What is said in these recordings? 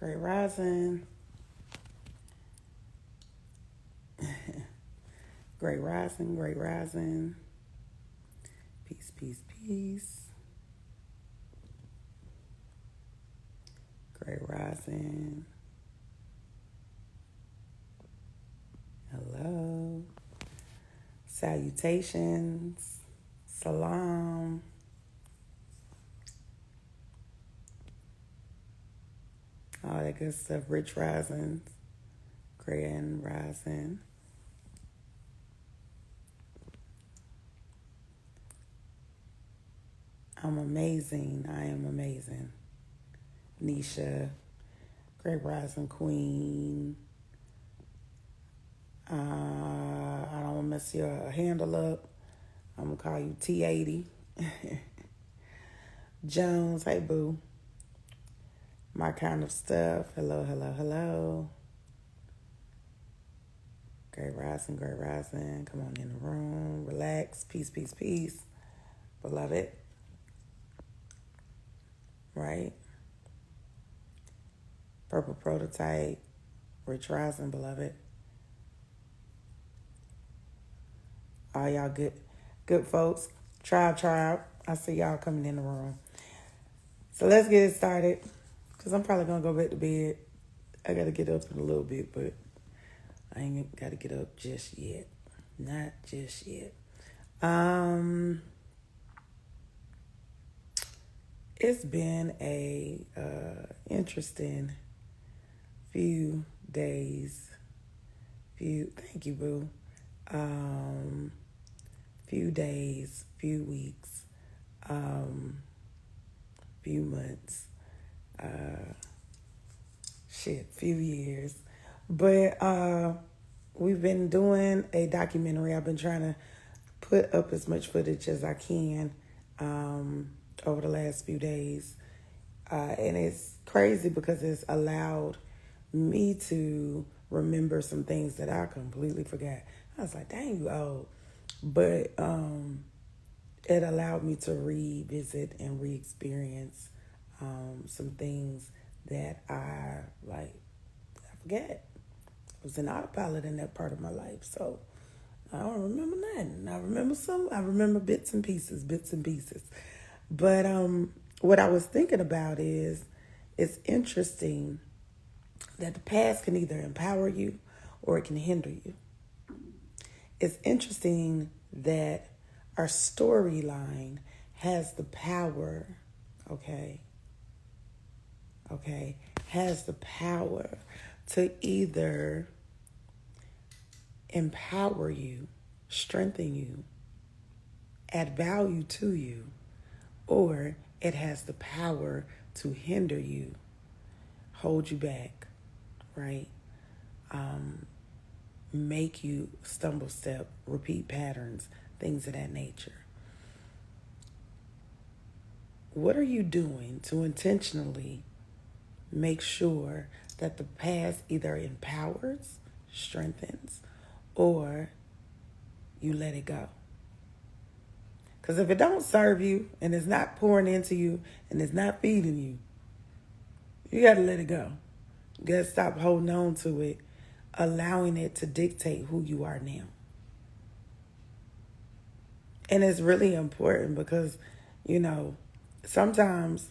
Great rising. Great rising, great rising. Peace, peace, peace. Great rising. Hello. Salutations. Salam. All that good stuff. Rich risings. Grand rising. I'm amazing. I am amazing. Nisha. Great rising queen. I don't want to mess your handle up. I'm going to call you T80. Jones, hey boo. My kind of stuff. Hello, hello, hello. Great rising, great rising. Come on in the room. Relax. Peace, peace, peace. Beloved. Right? Purple prototype. Rich rising, beloved. All y'all good folks. Tribe. I see y'all coming in the room. So let's get it started. Because I'm probably going to go back to bed. I got to get up in a little bit, but I ain't got to get up just yet. Not just yet. It's been a interesting few days. Thank you, boo. Few days, few weeks, few months, few years. But we've been doing a documentary. I've been trying to put up as much footage as I can over the last few days. And it's crazy because it's allowed me to remember some things that I completely forgot. I was like, dang, you old. But it allowed me to revisit and re-experience some things that I forget. I was an autopilot in that part of my life, so I don't remember nothing. I remember bits and pieces. But what I was thinking about is, it's interesting that the past can either empower you or it can hinder you. It's interesting that our storyline has the power, has the power to either empower you, strengthen you, add value to you, or it has the power to hinder you, hold you back, right? Make you stumble step, repeat patterns, things of that nature. What are you doing to intentionally make sure that the past either empowers, strengthens, or you let it go? Because if it don't serve you and it's not pouring into you and it's not feeding you, you got to let it go. You got to stop holding on to it, allowing it to dictate who you are now. And it's really important because, sometimes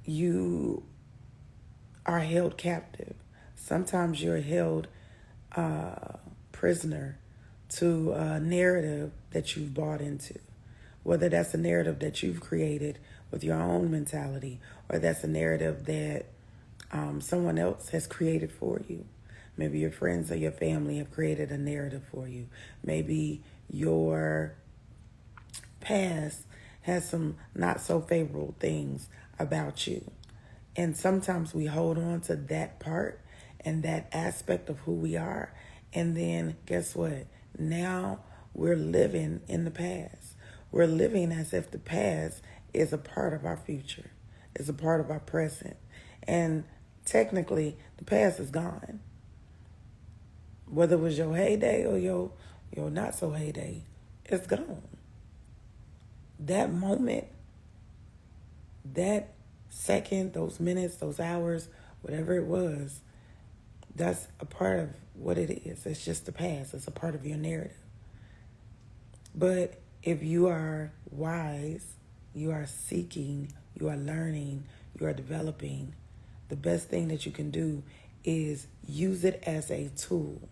you are held captive. Sometimes you're held prisoner to a narrative that you've bought into. Whether that's a narrative that you've created with your own mentality, or that's a narrative that someone else has created for you. Maybe your friends or your family have created a narrative for you. Maybe your past has some not so favorable things about you. And sometimes we hold on to that part and that aspect of who we are. And then guess what? Now we're living in the past. We're living as if the past is a part of our future, is a part of our present. And technically, the past is gone. Whether it was your heyday or your not so heyday, it's gone. That moment, that second, those minutes, those hours, whatever it was, that's a part of what it is. It's just the past. It's a part of your narrative. But if you are wise, you are seeking, you are learning, you are developing, the best thing that you can do is use it as a tool.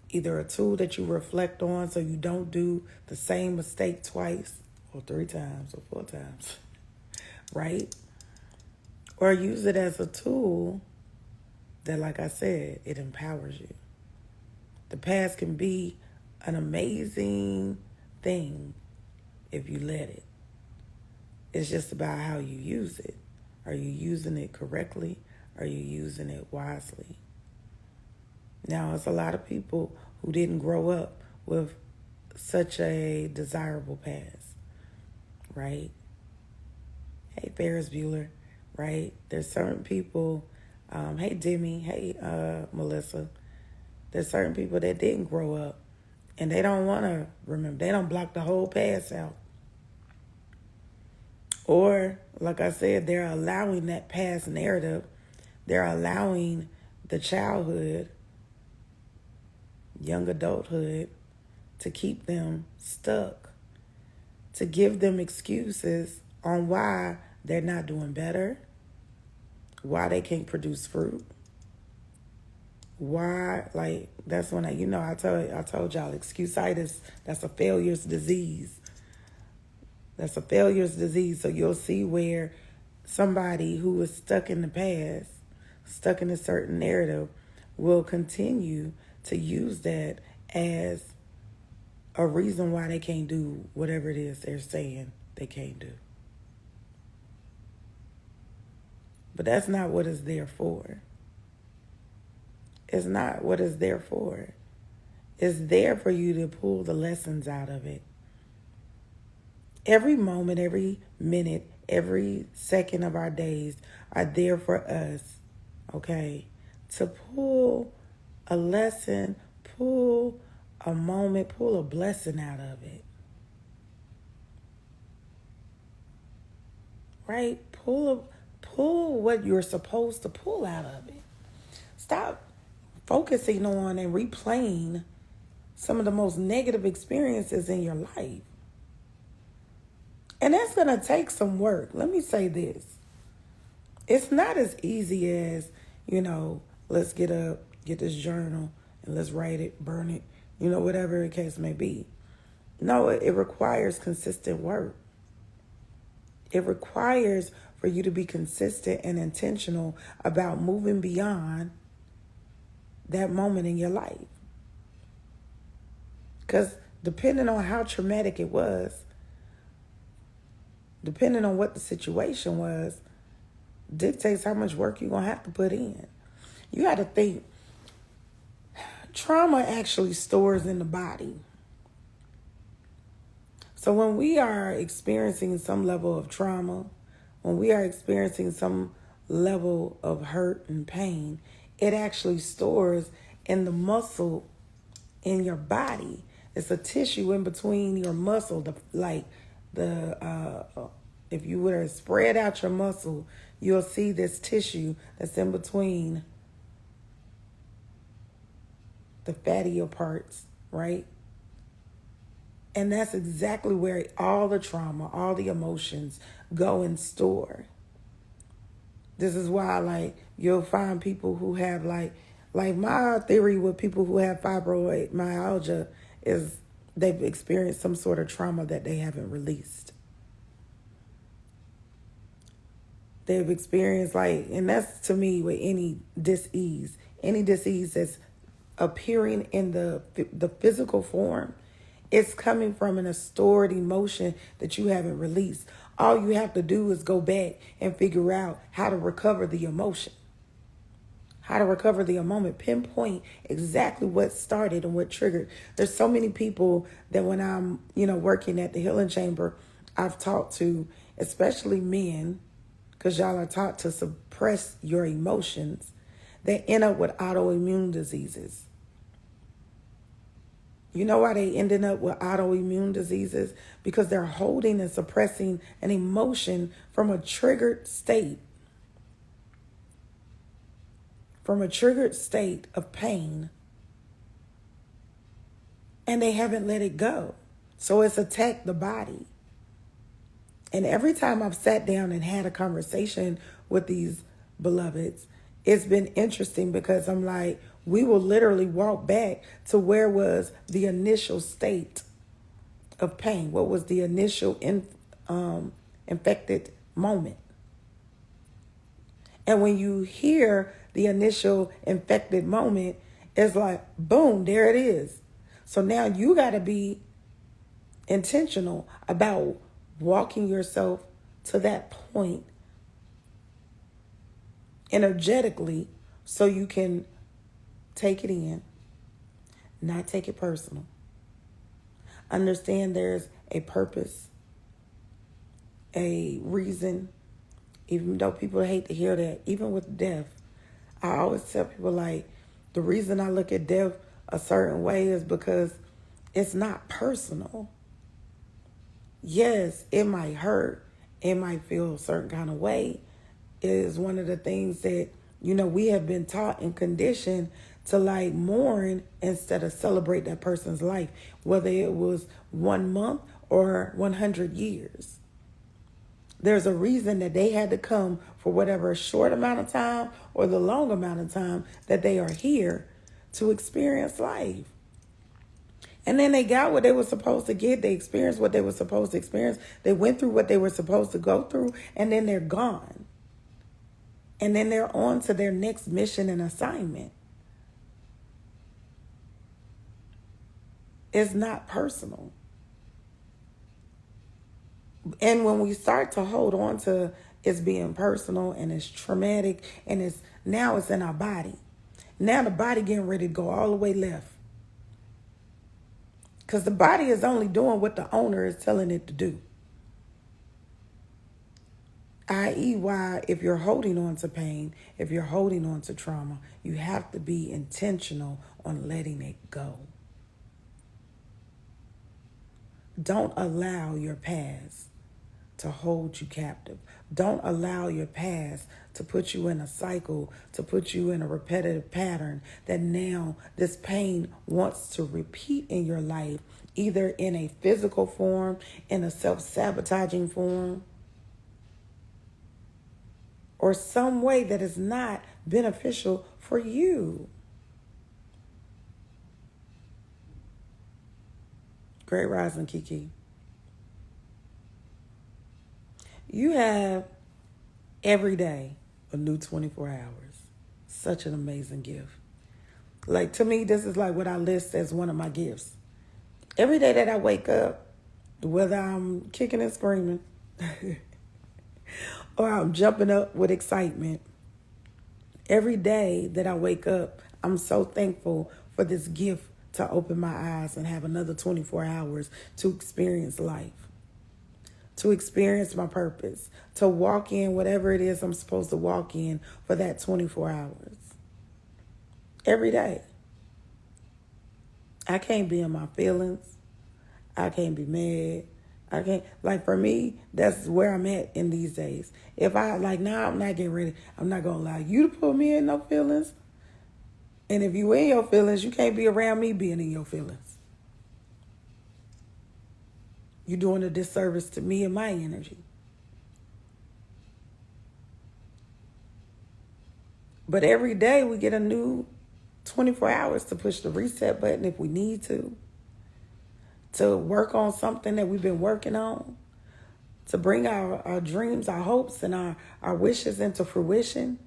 Either a tool that you reflect on so you don't do the same mistake twice or 3 times or 4 times, right? Or use it as a tool that, like I said, it empowers you. The past can be an amazing thing if you let it. It's just about how you use it. Are you using it correctly? Are you using it wisely? Now, it's a lot of people who didn't grow up with such a desirable past, right? Hey, Ferris Bueller, right? There's certain people, hey, Demi, hey, Melissa. There's certain people that didn't grow up and they don't want to remember. They don't block the whole past out. Or, like I said, they're allowing that past narrative. They're allowing the childhood, young adulthood, to keep them stuck, to give them excuses on why they're not doing better, why they can't produce fruit, why, like, that's when I told y'all, excuse-itis, that's a failure's disease. That's a failure's disease. So you'll see where somebody who is stuck in the past, stuck in a certain narrative, will continue to use that as a reason why they can't do whatever it is they're saying they can't do. But that's not what it's there for. It's not what it's there for. It's there for you to pull the lessons out of it. Every moment, every minute, every second of our days are there for us, okay, to pull a lesson, pull a moment, pull a blessing out of it. Right? Pull what you're supposed to pull out of it. Stop focusing on and replaying some of the most negative experiences in your life. And that's going to take some work. Let me say this. It's not as easy as, let's get up, get this journal, and let's write it, burn it, whatever the case may be. No, it requires consistent work. It requires for you to be consistent and intentional about moving beyond that moment in your life. Because depending on how traumatic it was, depending on what the situation was, dictates how much work you're going to have to put in. You got to think, trauma actually stores in the body. So when we are experiencing some level of trauma, when we are experiencing some level of hurt and pain, it actually stores in the muscle in your body. It's a tissue in between your muscle, if you were to spread out your muscle, you'll see this tissue that's in between the fattier parts, right? And that's exactly where all the trauma, all the emotions go and store. This is why, you'll find people who have, like my theory with people who have fibromyalgia is they've experienced some sort of trauma that they haven't released. They've experienced, and that's to me with any disease that's appearing in the physical form, it's coming from a stored emotion that you haven't released. All you have to do is go back and figure out how to recover the emotion, how to recover the moment, pinpoint exactly what started and what triggered. There's so many people that when I'm, working at the Healing Chamber, I've talked to, especially men, because y'all are taught to suppress your emotions, they end up with autoimmune diseases. You know why they ending up with autoimmune diseases? Because they're holding and suppressing an emotion from a triggered state, of pain, and they haven't let it go. So it's attacked the body. And every time I've sat down and had a conversation with these beloveds, it's been interesting because I'm like, we will literally walk back to where was the initial state of pain. What was the initial infected moment? And when you hear the initial infected moment, it's like, boom, there it is. So now you got to be intentional about walking yourself to that point energetically so you can take it in, not take it personal. Understand there's a purpose, a reason, even though people hate to hear that. Even with death, I always tell people, like, the reason I look at death a certain way is because it's not personal. Yes, it might hurt. It might feel a certain kind of way. It is one of the things that, we have been taught and conditioned to like mourn instead of celebrate that person's life, whether it was 1 month or 100 years. There's a reason that they had to come for whatever short amount of time or the long amount of time that they are here to experience life. And then they got what they were supposed to get. They experienced what they were supposed to experience. They went through what they were supposed to go through, and then they're gone. And then they're on to their next mission and assignment. It's not personal. And when we start to hold on to it's being personal and it's traumatic and it's in our body. Now the body getting ready to go all the way left. Because the body is only doing what the owner is telling it to do. I.e. why if you're holding on to pain, if you're holding on to trauma, you have to be intentional on letting it go. Don't allow your past to hold you captive. Don't allow your past to put you in a cycle, to put you in a repetitive pattern that now this pain wants to repeat in your life, either in a physical form, in a self-sabotaging form, or some way that is not beneficial for you. Great rising, Kiki. You have every day a new 24 hours. Such an amazing gift. Like, to me, this is like what I list as one of my gifts. Every day that I wake up, whether I'm kicking and screaming or I'm jumping up with excitement, every day that I wake up, I'm so thankful for this gift to open my eyes and have another 24 hours to experience life, to experience my purpose, to walk in whatever it is I'm supposed to walk in for that 24 hours. Every day. I can't be in my feelings. I can't be mad. I can't, like, for me, that's where I'm at in these days. If I, like, now I'm not getting ready. I'm not going to allow you to put me in no feelings. And if you in your feelings, you can't be around me being in your feelings. You're doing a disservice to me and my energy. But every day we get a new 24 hours to push the reset button if we need to work on something that we've been working on, to bring our dreams, our hopes, and our wishes into fruition.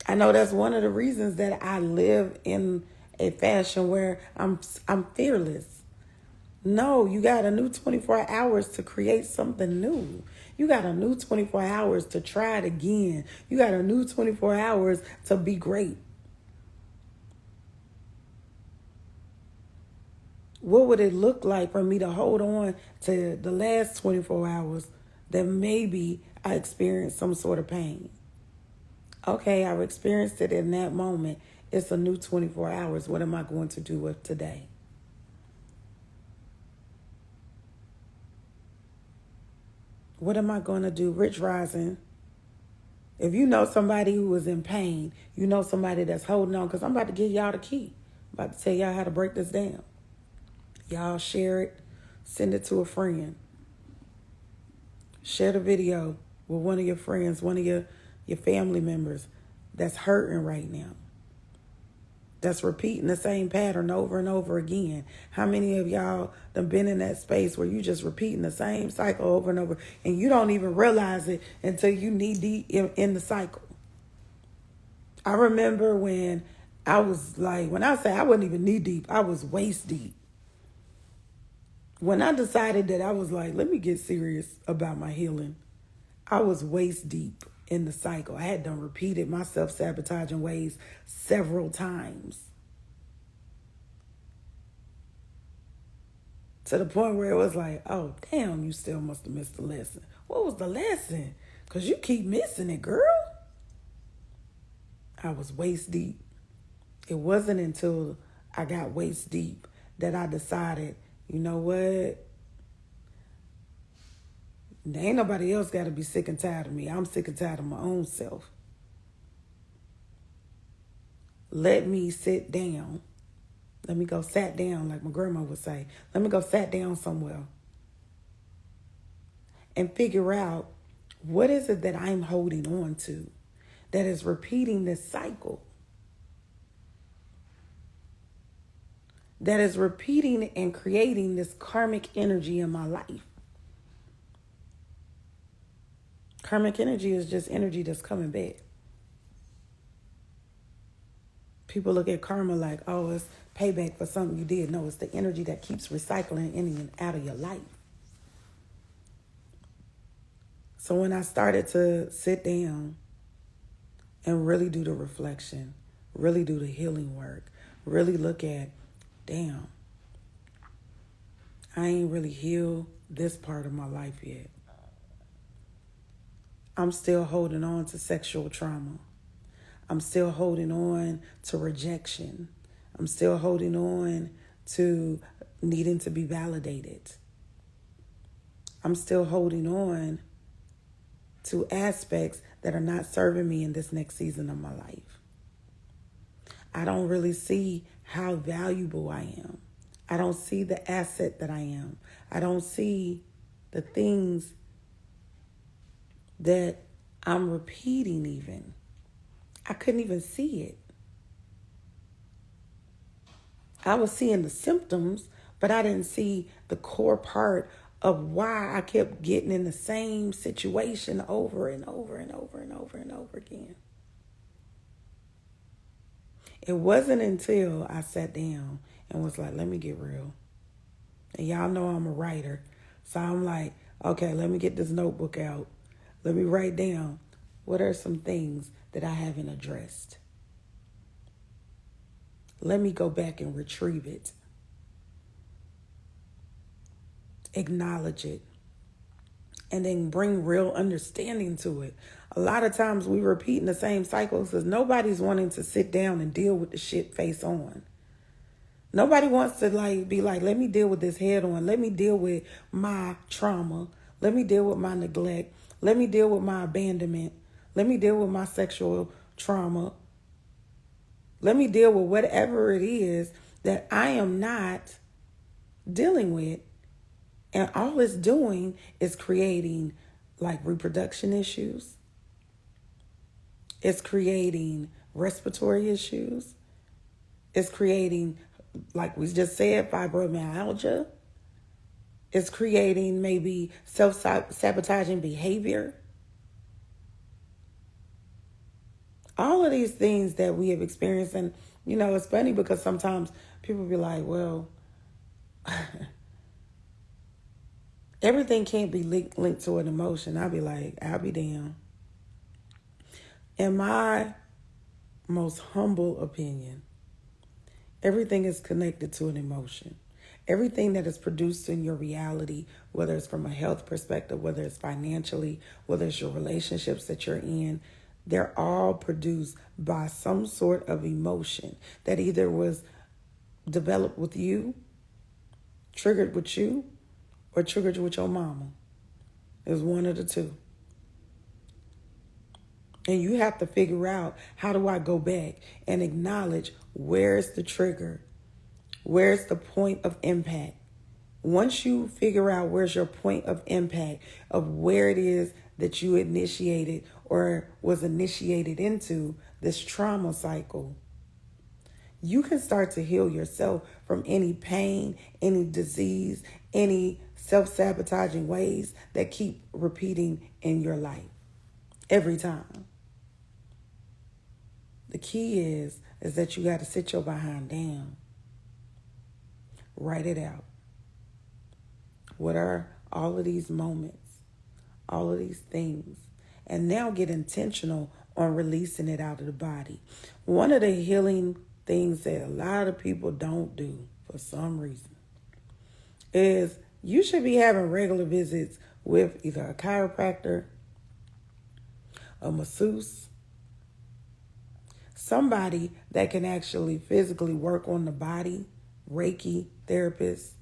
I know that's one of the reasons that I live in a fashion where I'm fearless. No, you got a new 24 hours to create something new. You got a new 24 hours to try it again. You got a new 24 hours to be great. What would it look like for me to hold on to the last 24 hours that maybe I experienced some sort of pain? Okay, I've experienced it in that moment. It's a new 24 hours. What am I going to do with today? What am I going to do? Rich Rising. If you know somebody who is in pain, you know somebody that's holding on, because I'm about to give y'all the key. I'm about to tell y'all how to break this down. Y'all share it. Send it to a friend. Share the video with one of your friends, one of your family members that's hurting right now, that's repeating the same pattern over and over again. How many of y'all have been in that space where you just repeating the same cycle over and over, and you don't even realize it until you knee deep in the cycle? I remember when I was like, when I say I wasn't even knee deep, I was waist deep. When I decided that I was like, let me get serious about my healing, I was waist deep in the cycle. I had done repeated my self-sabotaging ways several times, to the point where it was like, oh, damn, you still must have missed the lesson. What was the lesson? Because you keep missing it, girl. I was waist deep. It wasn't until I got waist deep that I decided, you know what? There ain't nobody else got to be sick and tired of me. I'm sick and tired of my own self. Let me sit down. Let me go sat down, like my grandma would say. Let me go sat down somewhere and figure out, what is it that I'm holding on to that is repeating this cycle, that is repeating and creating this karmic energy in my life. Karmic energy is just energy that's coming back. People look at karma like, oh, it's payback for something you did. No, it's the energy that keeps recycling in and out of your life. So when I started to sit down and really do the reflection, really do the healing work, really look at, damn, I ain't really healed this part of my life yet. I'm still holding on to sexual trauma. I'm still holding on to rejection. I'm still holding on to needing to be validated. I'm still holding on to aspects that are not serving me in this next season of my life. I don't really see how valuable I am. I don't see the asset that I am. I don't see the things that I'm repeating even. I couldn't even see it. I was seeing the symptoms, but I didn't see the core part of why I kept getting in the same situation over and over and over and over and over again. It wasn't until I sat down and was like, let me get real. And y'all know I'm a writer. So I'm like, okay, let me get this notebook out. Let me write down, what are some things that I haven't addressed? Let me go back and retrieve it. Acknowledge it. And then bring real understanding to it. A lot of times we repeating the same cycles because nobody's wanting to sit down and deal with the shit face on. Nobody wants to be like, let me deal with this head on. Let me deal with my trauma. Let me deal with my neglect. Let me deal with my abandonment. Let me deal with my sexual trauma. Let me deal with whatever it is that I am not dealing with. And all it's doing is creating reproduction issues. It's creating respiratory issues. It's creating, like we just said, fibromyalgia. It's creating maybe self-sabotaging behavior. All of these things that we have experienced. And, it's funny because sometimes people be like, well, everything can't be linked to an emotion. I'll be like, I'll be damned. In my most humble opinion, everything is connected to an emotion. Everything that is produced in your reality, whether it's from a health perspective, whether it's financially, whether it's your relationships that you're in, they're all produced by some sort of emotion that either was developed with you, triggered with you, or triggered with your mama. It's one of the two. And you have to figure out, how do I go back and acknowledge where's the trigger? Where's the point of impact? Once you figure out where's your point of impact of where it is that you initiated or was initiated into this trauma cycle, you can start to heal yourself from any pain, any disease, any self-sabotaging ways that keep repeating in your life every time. The key is that you got to sit your behind down. Write it out. What are all of these moments, all of these things? And now get intentional on releasing it out of the body. One of the healing things that a lot of people don't do for some reason is you should be having regular visits with either a chiropractor, a masseuse, somebody that can actually physically work on the body, Reiki therapist,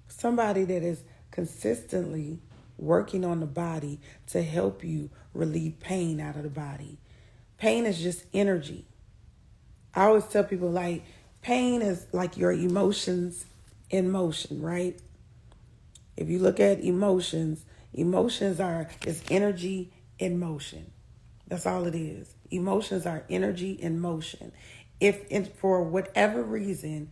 somebody that is consistently working on the body to help you relieve pain out of the body. Pain is just energy. I always tell people, like, pain is like your emotions in motion, right? If you look at emotions is energy in motion. That's all it is. Emotions are energy in motion. If for whatever reason,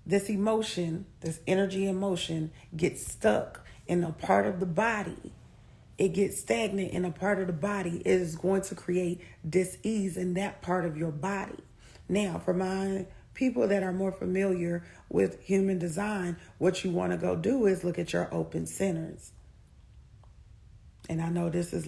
this emotion, this energy in motion gets stuck in a part of the body, it gets stagnant in a part of the body, it is going to create dis-ease in that part of your body. Now, for my people that are more familiar with human design, what you want to go do is look at your open centers. And I know this is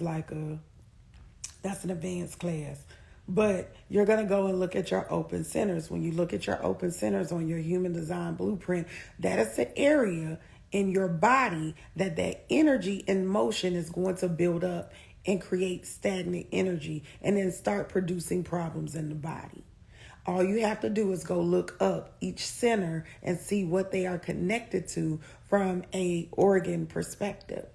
that's an advanced class. But you're going to go and look at your open centers. When you look at your open centers on your human design blueprint, that is the area in your body that energy in motion is going to build up and create stagnant energy and then start producing problems in the body. All you have to do is go look up each center and see what they are connected to from a organ perspective.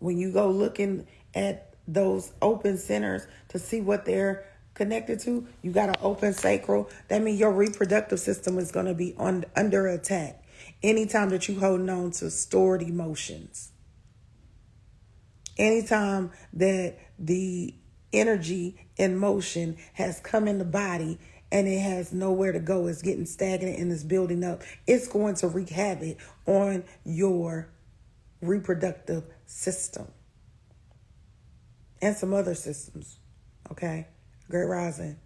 When you go looking at those open centers to see what they're connected to, you got an open sacral. That means your reproductive system is going to be under attack anytime that you holding on to stored emotions. Anytime that the energy in motion has come in the body and it has nowhere to go, it's getting stagnant and it's building up, it's going to wreak havoc on your reproductive system and some other systems. Okay, Great Rising.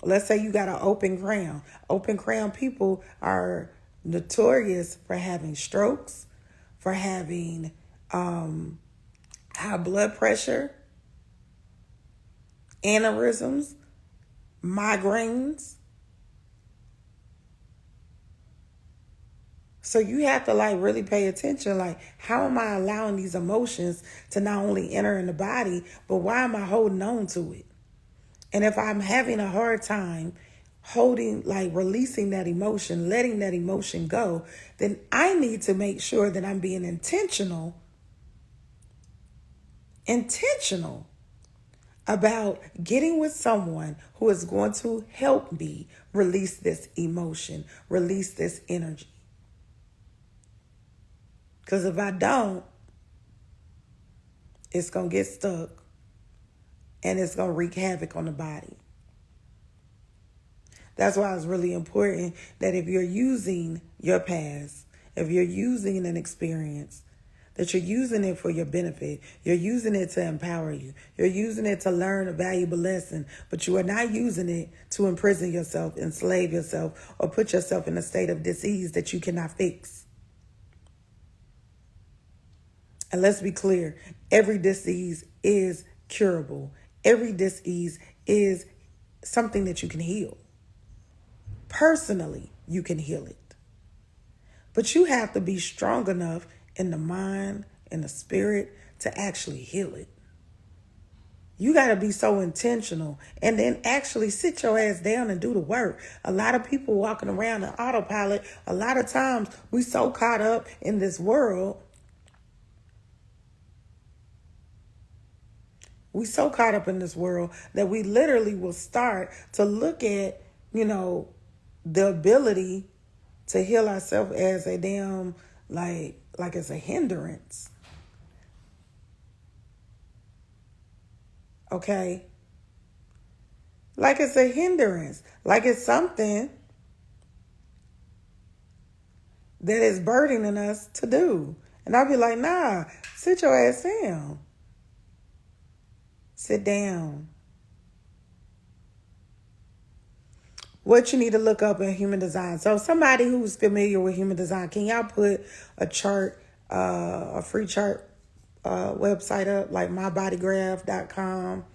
Let's say you got an open crown. Open crown people are notorious for having strokes, for having high blood pressure, aneurysms, migraines. So you have to really pay attention. How am I allowing these emotions to not only enter in the body, but why am I holding on to it? And if I'm having a hard time releasing that emotion, letting that emotion go, then I need to make sure that I'm being intentional about getting with someone who is going to help me release this emotion, release this energy. Because if I don't, it's going to get stuck and it's going to wreak havoc on the body. That's why it's really important that if you're using your past, if you're using an experience, that you're using it for your benefit. You're using it to empower you. You're using it to learn a valuable lesson, but you are not using it to imprison yourself, enslave yourself, or put yourself in a state of dis-ease that you cannot fix. And let's be clear, every disease is curable. Every disease is something that you can heal. Personally, you can heal it. But you have to be strong enough in the mind and the spirit to actually heal it. You got to be so intentional and then actually sit your ass down and do the work. A lot of people walking around on autopilot, a lot of times we so caught up in this world. We so caught up in this world that we literally will start to look at, the ability to heal ourselves as a damn, like it's a hindrance. Okay? Like it's a hindrance. Like it's something that is burdening us to do. And I'll be like, nah, sit your ass down. Sit down. What you need to look up in human design. So somebody who's familiar with human design, can y'all put a chart, a free chart website up, like mybodygraph.com?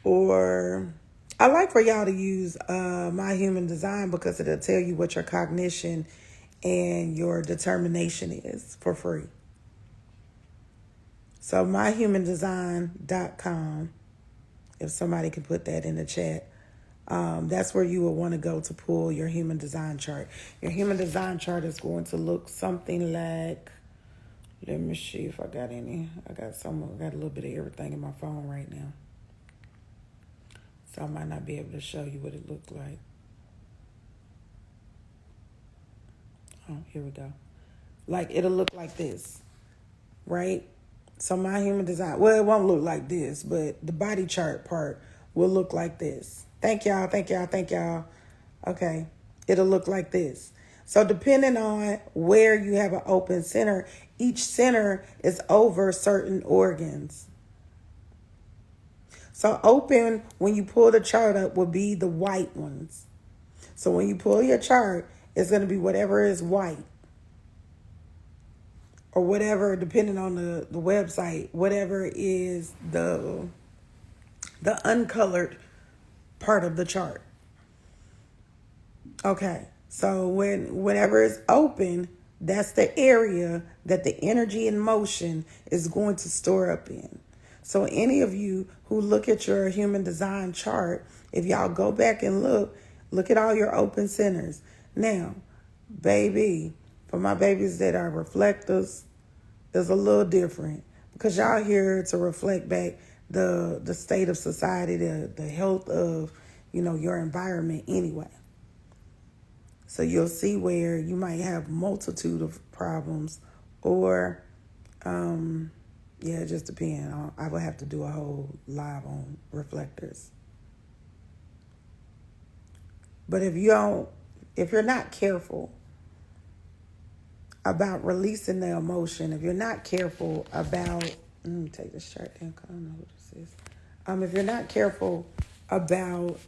Or I like for y'all to use My Human Design because it'll tell you what your cognition and your determination is for free. So myhumandesign.com, if somebody can put that in the chat. That's where you will want to go to pull your human design chart. Your human design chart is going to look something like, let me see if I got any. I got a little bit of everything in my phone right now. So I might not be able to show you what it looked like. Oh, here we go. Like it'll look like this, right? So my human design, well, it won't look like this, but the body chart part will look like this. Thank y'all. Okay. It'll look like this. So depending on where you have an open center, each center is over certain organs. So open, when you pull the chart up, will be the white ones. So when you pull your chart, it's going to be whatever is white. Or whatever, depending on the website, whatever is the uncolored part of the chart. Okay, so whenever it's open, that's the area that the energy and motion is going to store up in. So any of you who look at your human design chart, if y'all go back and look at all your open centers. Now, baby, for my babies that are reflectors, it's a little different because y'all here to reflect back the state of society, the health of, your environment anyway. So you'll see where you might have multitude of problems or, it just depends. I would have to do a whole live on reflectors. But if you're not careful about releasing the emotion, if you're not careful about, let me take this chart down because I don't know what this is. If you're not careful about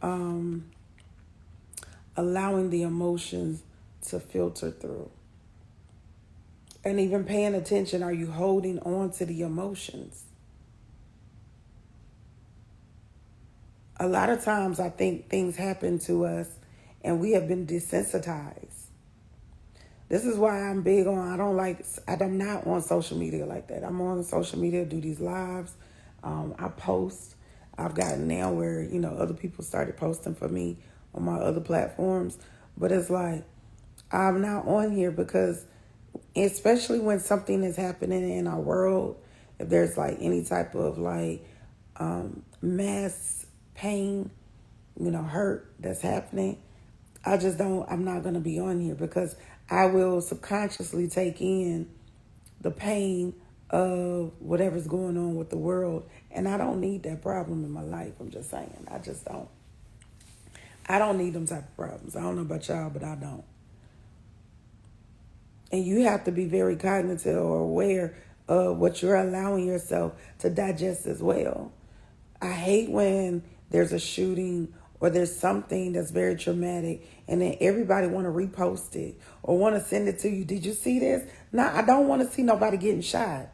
allowing the emotions to filter through, and even paying attention, are you holding on to the emotions? A lot of times I think things happen to us and we have been desensitized. This is why I'm big on, I'm not on social media like that. I'm on social media, do these lives. I post. I've gotten now where, other people started posting for me on my other platforms. But it's like, I'm not on here because, especially when something is happening in our world, if there's like any type of mass pain, hurt that's happening, I'm not going to be on here because I will subconsciously take in the pain of whatever's going on with the world. And I don't need that problem in my life. I'm just saying. I just don't. I don't need them type of problems. I don't know about y'all, but I don't. And you have to be very cognitive or aware of what you're allowing yourself to digest as well. I hate when there's a shooting or there's something that's very traumatic and then everybody want to repost it or want to send it to you. Did you see this? No, I don't want to see nobody getting shot.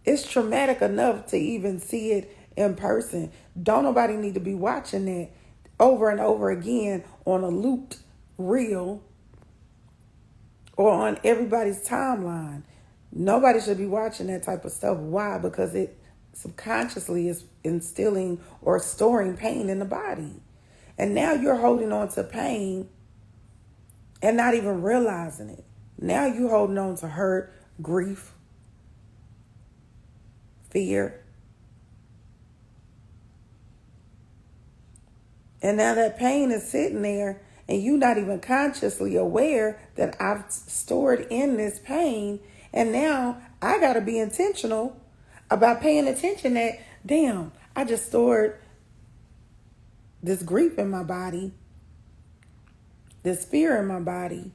It's traumatic enough to even see it in person. Don't nobody need to be watching that over and over again on a looped reel or on everybody's timeline. Nobody should be watching that type of stuff. Why? Because it subconsciously is instilling or storing pain in the body. And now you're holding on to pain and not even realizing it. Now you're holding on to hurt, grief, fear. And now that pain is sitting there and you're not even consciously aware that I've stored in this pain. And now I got to be intentional about paying attention that, damn, I just stored this grief in my body, this fear in my body,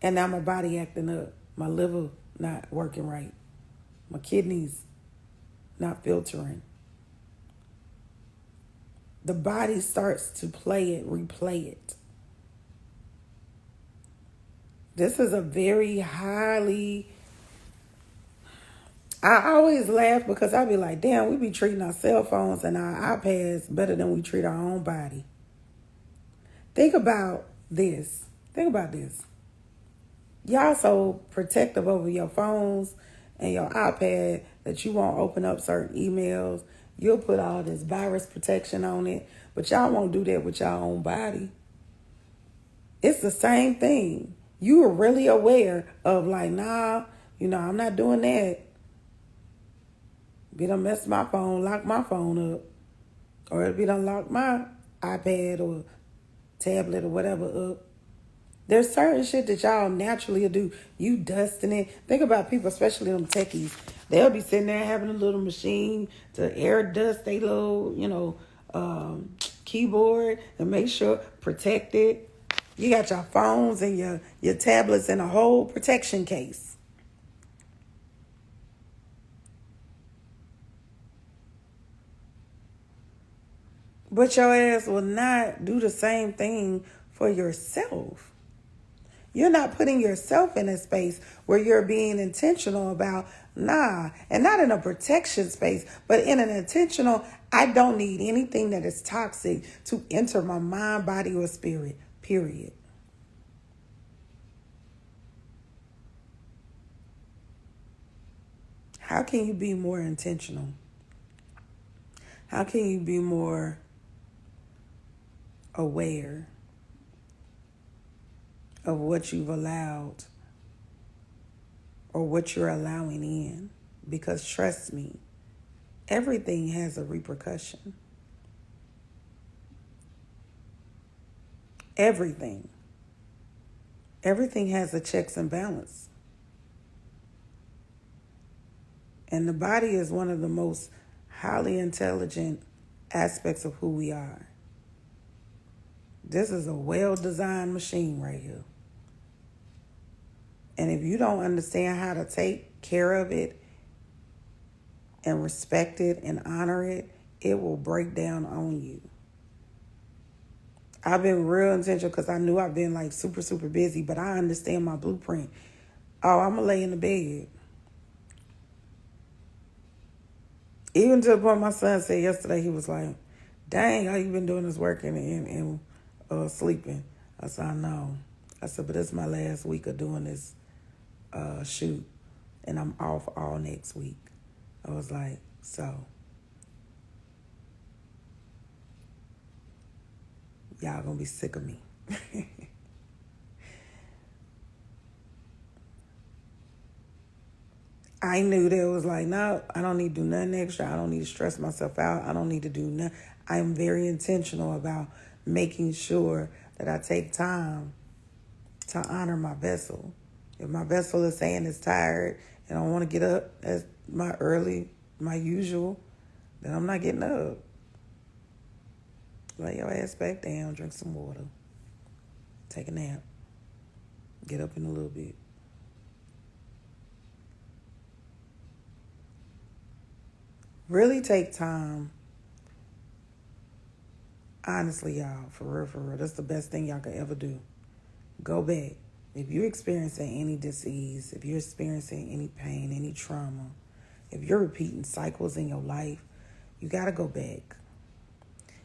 and now my body acting up. My liver not working right. My kidneys not filtering. The body starts to play it, replay it. This is a very highly... I always laugh because I be like, damn, we be treating our cell phones and our iPads better than we treat our own body. Think about this. Y'all so protective over your phones and your iPad that you won't open up certain emails. You'll put all this virus protection on it, but y'all won't do that with your own body. It's the same thing. You are really aware of like, nah, I'm not doing that. Be done mess my phone, lock my phone up. Or it'll be done lock my iPad or tablet or whatever up. There's certain shit that y'all naturally do. You dusting it. Think about people, especially them techies. They'll be sitting there having a little machine to air dust they little, keyboard and make sure protect it. You got your phones and your tablets in a whole protection case. But your ass will not do the same thing for yourself. You're not putting yourself in a space where you're being intentional about, and not in a protection space, but in an intentional, I don't need anything that is toxic to enter my mind, body, or spirit, period. How can you be more intentional? How can you be more aware of what you've allowed or what you're allowing in? Because trust me, everything has a repercussion. Everything has a checks and balance. And the body is one of the most highly intelligent aspects of who we are. This is a well-designed machine right here. And if you don't understand how to take care of it and respect it and honor it, it will break down on you. I've been real intentional because I knew I've been like super, super busy, but I understand my blueprint. Oh, I'm going to lay in the bed. Even to the point my son said yesterday, he was like, dang, all you been doing is working and sleeping. I said, I know. I said, but this is my last week of doing this shoot, and I'm off all next week. I was like, so y'all gonna be sick of me. I knew that it was like, no, I don't need to do nothing extra. I don't need to stress myself out. I don't need to do nothing. I'm very intentional about making sure that I take time to honor my vessel. If my vessel is saying it's tired and I don't want to get up as my usual, then I'm not getting up. Lay your ass back down, drink some water, take a nap, get up in a little bit. Really take time. Honestly, y'all, for real. That's the best thing y'all could ever do. Go back. If you're experiencing any disease, if you're experiencing any pain, any trauma, if you're repeating cycles in your life, you got to go back.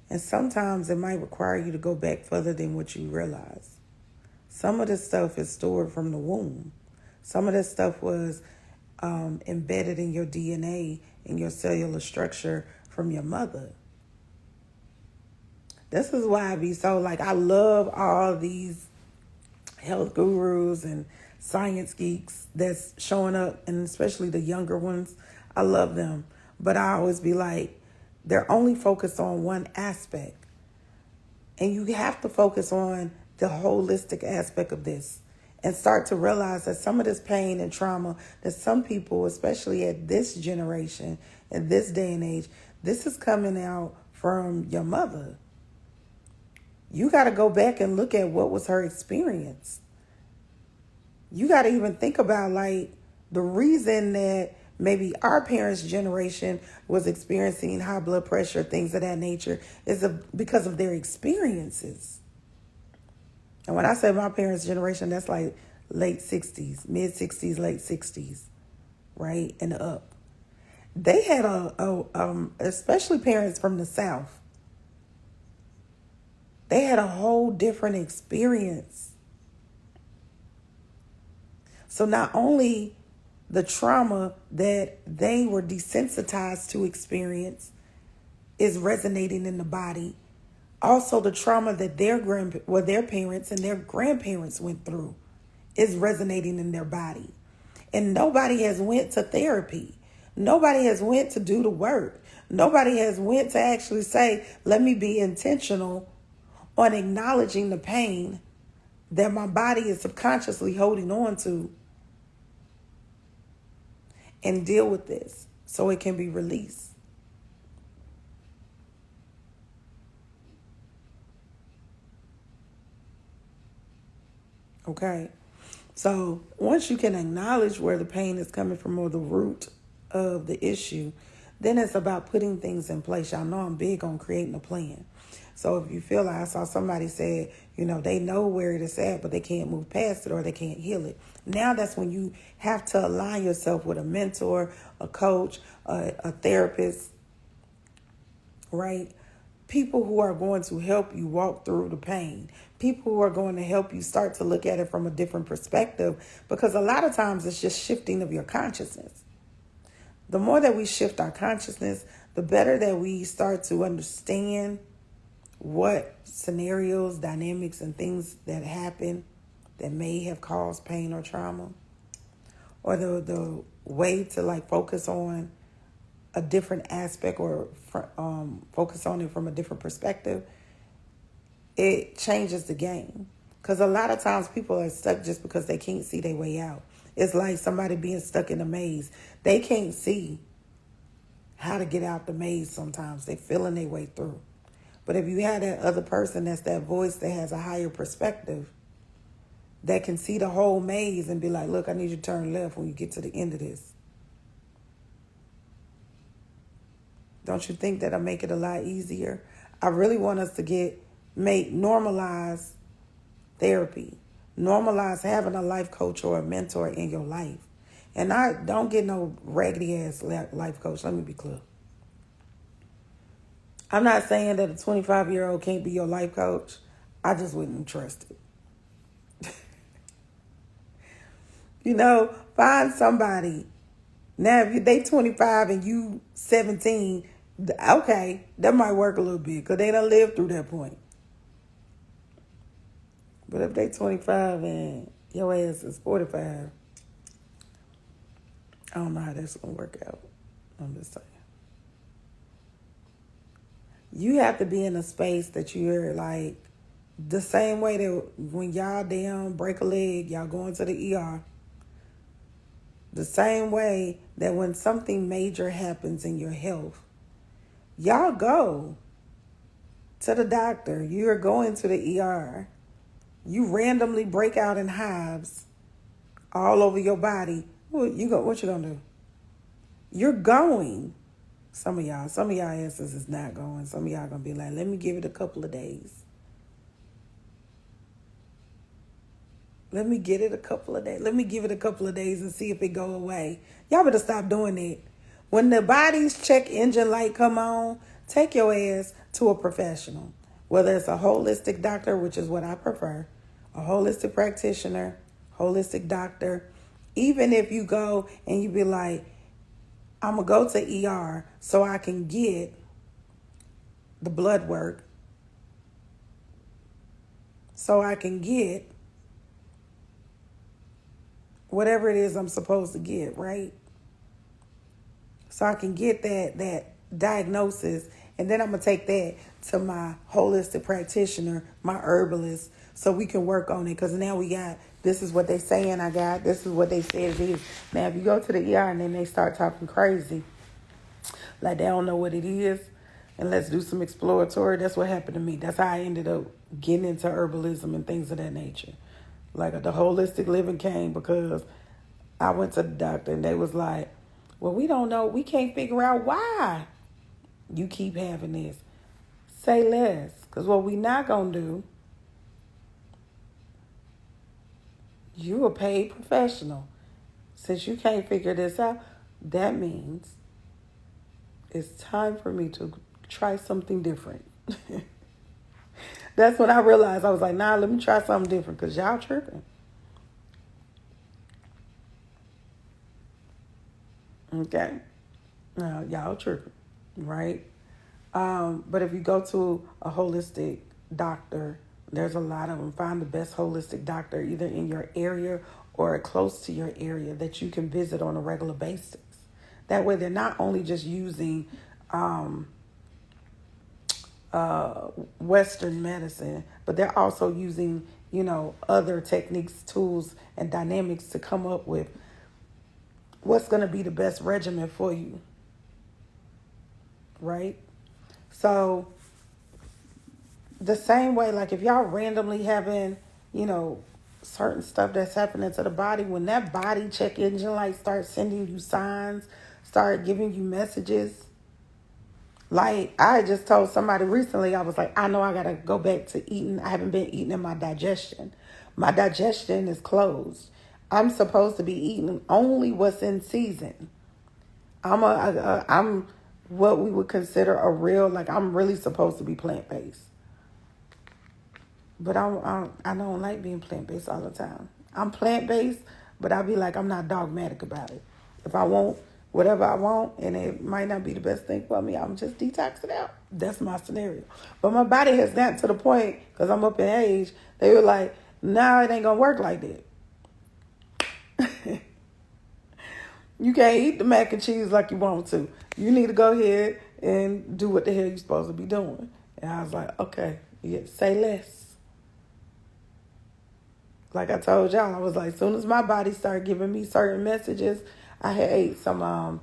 And sometimes it might require you to go back further than what you realize. Some of this stuff is stored from the womb. Some of this stuff was embedded in your DNA and your cellular structure from your mother. This is why I be so like, I love all these health gurus and science geeks that's showing up, and especially the younger ones. I love them. But I always be like, they're only focused on one aspect. And you have to focus on the holistic aspect of this and start to realize that some of this pain and trauma that some people, especially at this generation, in this day and age, this is coming out from your mother. You got to go back and look at what was her experience. You got to even think about like the reason that maybe our parents' generation was experiencing high blood pressure, things of that nature, is because of their experiences. And when I say my parents' generation, that's like late 60s, mid 60s, late 60s, right? And up. They had especially parents from the South, they had a whole different experience. So not only the trauma that they were desensitized to experience is resonating in the body, also the trauma that their parents and their grandparents went through is resonating in their body. And nobody has went to therapy. Nobody has went to do the work. Nobody has went to actually say, let me be intentional on acknowledging the pain that my body is subconsciously holding on to and deal with this so it can be released. Okay? So once you can acknowledge where the pain is coming from or the root of the issue, then it's about putting things in place. Y'all know I'm big on creating a plan. So if you feel like I saw somebody say, they know where it is at, but they can't move past it or they can't heal it. Now that's when you have to align yourself with a mentor, a coach, a therapist, right? People who are going to help you walk through the pain. People who are going to help you start to look at it from a different perspective, because a lot of times it's just shifting of your consciousness. The more that we shift our consciousness, the better that we start to understand what scenarios, dynamics, and things that happen that may have caused pain or trauma, or the way to like focus on a different aspect or focus on it from a different perspective, it changes the game. Because a lot of times people are stuck just because they can't see their way out. It's like somebody being stuck in a maze. They can't see how to get out the maze sometimes. They're feeling their way through. But if you have that other person, that's that voice that has a higher perspective, that can see the whole maze and be like, look, I need you to turn left when you get to the end of this. Don't you think that'll make it a lot easier? I really want us to normalize therapy. Normalize having a life coach or a mentor in your life. And I don't get no raggedy ass life coach. Let me be clear. I'm not saying that a 25-year-old can't be your life coach. I just wouldn't trust it. Find somebody. Now, if they 25 and you 17, okay, that might work a little bit because they done lived through that point. But if they 25 and your ass is 45, I don't know how that's going to work out. I'm just saying. You have to be in a space that you're like the same way that when y'all break a leg, y'all going to the ER. The same way that when something major happens in your health, y'all go to the doctor. You're going to the ER. You randomly break out in hives all over your body. What you gonna do? You're going. Some of y'all answers is not going. Some of y'all gonna be like, let me give it a couple of days. Let me give it a couple of days and see if it go away. Y'all better stop doing that. When the body's check engine light come on, take your ass to a professional. Whether it's a holistic doctor, which is what I prefer, a holistic practitioner, holistic doctor, Even if you go and you be like, I'm going to go to ER so I can get the blood work, so I can get whatever it is I'm supposed to get, right? So I can get that diagnosis, and then I'm going to take that to my holistic practitioner, my herbalist, so we can work on it. Because now we got, this is what they saying I got, this is what they said it is. Now, if you go to the ER and then they start talking crazy, like they don't know what it is, and let's do some exploratory, that's what happened to me. That's how I ended up getting into herbalism and things of that nature. Like the holistic living came because I went to the doctor and they was like, well, we don't know. We can't figure out why you keep having this. Say less. Because what we not going to do, you a paid professional. Since you can't figure this out, that means it's time for me to try something different. That's when I realized. I was like, nah, let me try something different because y'all tripping. Okay? Now, y'all tripping, right? But if you go to a holistic doctor, there's a lot of them. Find the best holistic doctor either in your area or close to your area that you can visit on a regular basis. That way they're not only just using Western medicine, but they're also using, other techniques, tools, and dynamics to come up with what's going to be the best regimen for you, right? So the same way, like if y'all randomly having, certain stuff that's happening to the body, when that body check engine light starts sending you signs, start giving you messages. Like I just told somebody recently, I was like, I know I got to go back to eating. I haven't been eating in my digestion. My digestion is closed. I'm supposed to be eating only what's in season. I'm what we would consider a real, like I'm really supposed to be plant-based. But I don't like being plant-based all the time. I'm plant-based, but I'll be like, I'm not dogmatic about it. If I want whatever I want, and it might not be the best thing for me, I'm just detox it out. That's my scenario. But my body has gotten to the point, because I'm up in age, they were like, nah, it ain't going to work like that. You can't eat the mac and cheese like you want to. You need to go ahead and do what the hell you're supposed to be doing. And I was like, okay, yeah, say less. Like I told y'all, I was like, as soon as my body started giving me certain messages, I had ate some,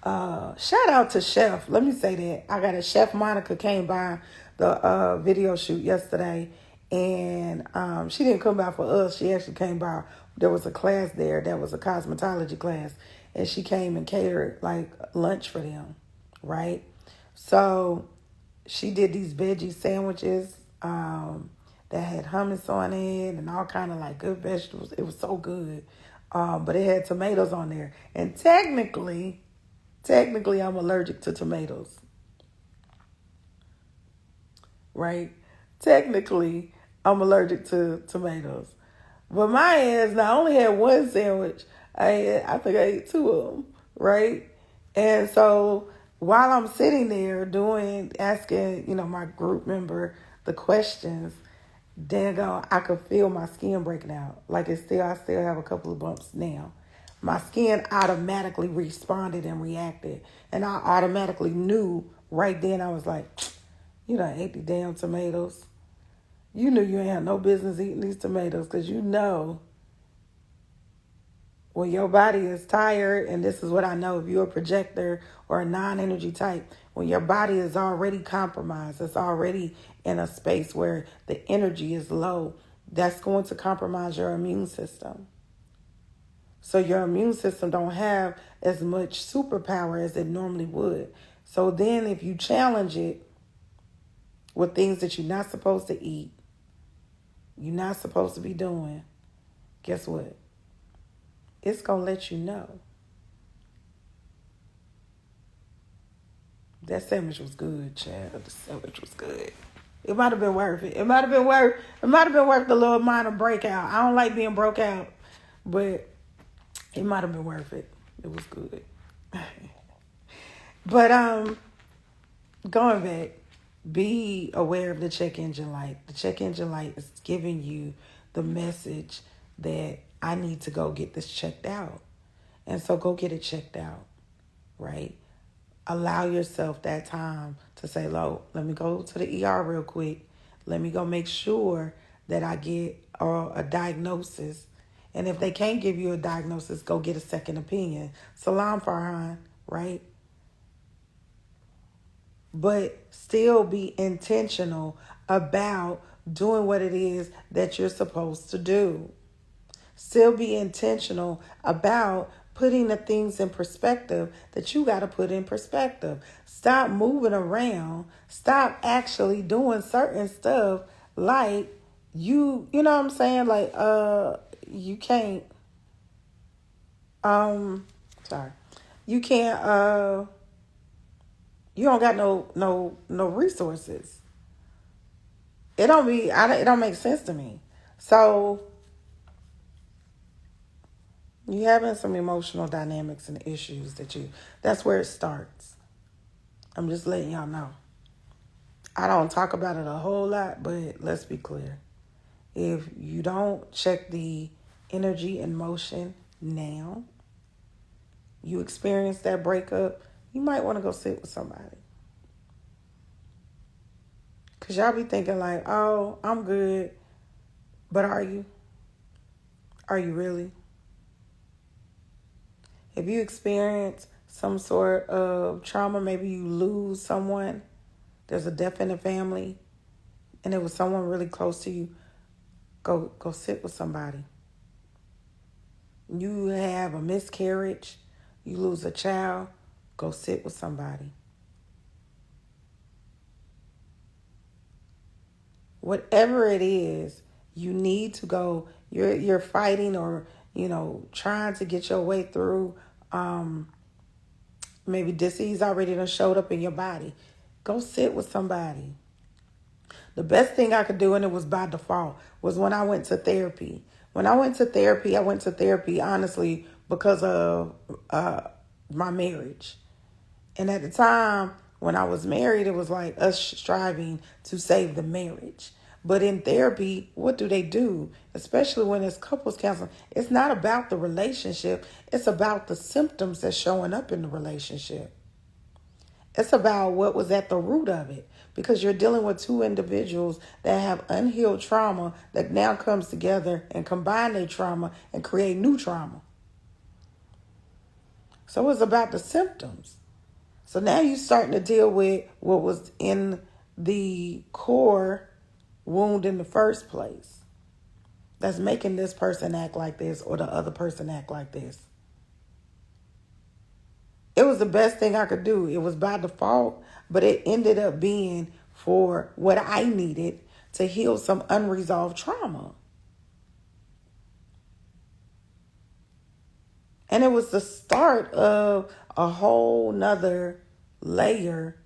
shout out to Chef. Let me say that. I got a Chef Monica came by the video shoot yesterday, and she didn't come by for us. She actually came by. There was a class there that was a cosmetology class, and she came and catered like lunch for them, right? So she did these veggie sandwiches, that had hummus on it and all kind of like good vegetables. It was so good. But it had tomatoes on there. And technically, I'm allergic to tomatoes. Right? Technically, I'm allergic to tomatoes. But my ass not only had one sandwich, I think I ate two of them. Right? And so while I'm sitting there asking, my group member the questions, I could feel my skin breaking out. Like I still have a couple of bumps now. My skin automatically responded and reacted. And I automatically knew right then. I was like, you done ate the damn tomatoes. You knew you ain't had no business eating these tomatoes, because you know when your body is tired, and this is what I know, if you're a projector or a non-energy type, when your body is already compromised, it's already in a space where the energy is low, that's going to compromise your immune system. So your immune system don't have as much superpower as it normally would. So then if you challenge it with things that you're not supposed to eat, you're not supposed to be doing, guess what? It's going to let you know. That sandwich was good, child. The sandwich was good. It might have been worth it. It might have been worth the little minor breakout. I don't like being broke out, but It might have been worth it. It was good. But going back, be aware of the check engine light. The check engine light is giving you the message that I need to go get this checked out. And so go get it checked out, right? Allow yourself that time to say, let me go to the ER real quick. Let me go make sure that I get a diagnosis. And if they can't give you a diagnosis, go get a second opinion. Salam Farhan, right? But still be intentional about doing what it is that you're supposed to do. Still be intentional about putting the things in perspective that you got to put in perspective. Stop moving around. Stop actually doing certain stuff like you know what I'm saying? Like, you can't, sorry. You can't, you don't got no resources. It don't make sense to me. So you having some emotional dynamics and issues that's where it starts. I'm just letting y'all know. I don't talk about it a whole lot, but let's be clear. If you don't check the energy and motion now, you experience that breakup, you might want to go sit with somebody. Because y'all be thinking like, oh, I'm good. But are you? Are you really? If you experience some sort of trauma, maybe you lose someone, there's a death in the family, and it was someone really close to you, go sit with somebody. You have a miscarriage, you lose a child, go sit with somebody. Whatever it is, you need to go. You're fighting or trying to get your way through. Maybe disease already done showed up in your body. Go sit with somebody. The best thing I could do, and it was by default, was when I went to therapy. When I went to therapy honestly because of my marriage. And at the time when I was married, it was like us striving to save the marriage. But in therapy, what do? Especially when it's couples counseling, it's not about the relationship. It's about the symptoms that's showing up in the relationship. It's about what was at the root of it. Because you're dealing with two individuals that have unhealed trauma that now comes together and combine their trauma and create new trauma. So it's about the symptoms. So now you're starting to deal with what was in the core wound in the first place that's making this person act like this or the other person act like this. It was the best thing I could do. It was by default, but it ended up being for what I needed to heal some unresolved trauma. And it was the start of a whole nother layer.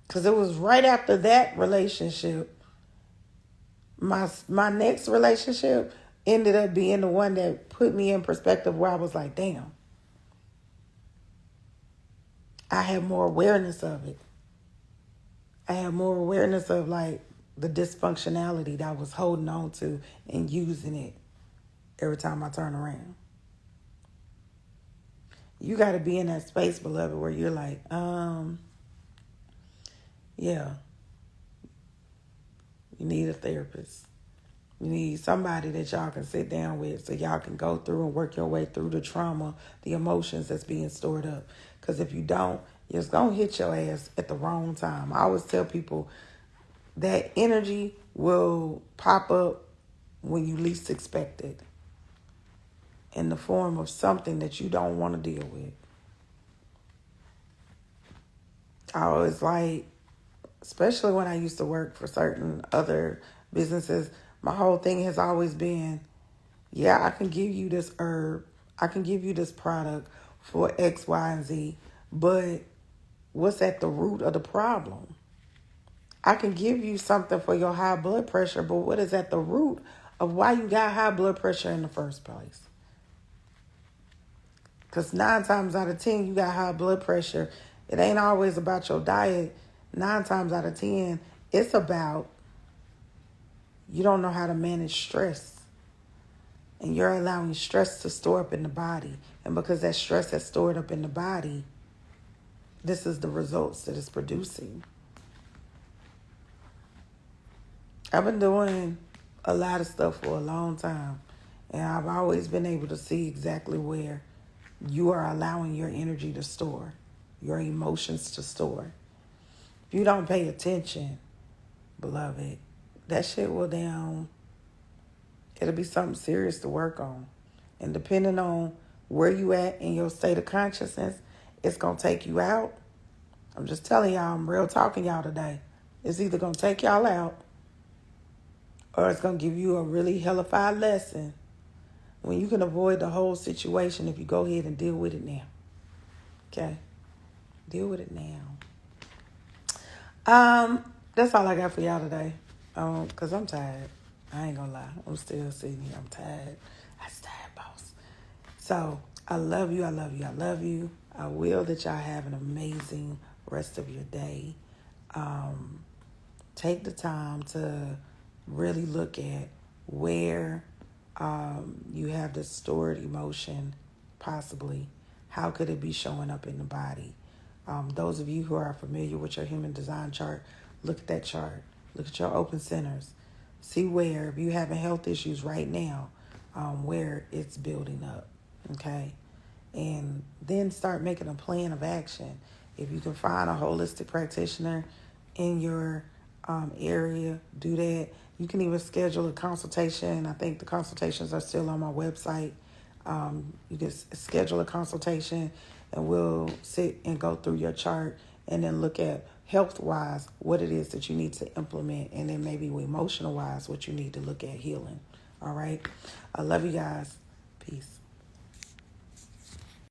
Because it was right after that relationship. My next relationship ended up being the one that put me in perspective where I was like, damn. I had more awareness of it. I had more awareness of like the dysfunctionality that I was holding on to and using it every time I turn around. You got to be in that space, beloved, where you're like, yeah, you need a therapist. You need somebody that y'all can sit down with so y'all can go through and work your way through the trauma, the emotions that's being stored up. Because if you don't, it's going to hit your ass at the wrong time. I always tell people that energy will pop up when you least expect it in the form of something that you don't want to deal with. I always like, especially when I used to work for certain other businesses, my whole thing has always been, yeah, I can give you this herb, I can give you this product for X, Y, and Z, but what's at the root of the problem? I can give you something for your high blood pressure, but what is at the root of why you got high blood pressure in the first place? Because 9 times out of 10, you got high blood pressure. It ain't always about your diet. 9 times out of 10, it's about you don't know how to manage stress. And you're allowing stress to store up in the body. And because that stress has stored up in the body, this is the results that it's producing. I've been doing a lot of stuff for a long time. And I've always been able to see exactly where you are allowing your energy to store, your emotions to store. If you don't pay attention, beloved, that shit will down. It'll be something serious to work on. And depending on where you at in your state of consciousness, it's going to take you out. I'm just telling y'all, I'm real talking y'all today. It's either going to take y'all out or it's going to give you a really hellified lesson when you can avoid the whole situation if you go ahead and deal with it now. Okay? Deal with it now. That's all I got for y'all today. Because I'm tired. I ain't gonna lie. I'm still sitting here. I'm tired. I'm tired, boss. So, I love you. I love you. I love you. I will that y'all have an amazing rest of your day. Take the time to really look at where you have this stored emotion, possibly. How could it be showing up in the body? Those of you who are familiar with your human design chart, look at that chart. Look at your open centers. See where, if you're having health issues right now, where it's building up, okay? And then start making a plan of action. If you can find a holistic practitioner in your area, do that. You can even schedule a consultation. I think the consultations are still on my website. You can schedule a consultation and we'll sit and go through your chart and then look at health-wise what it is that you need to implement, and then maybe emotional-wise what you need to look at healing. All right? I love you guys. Peace.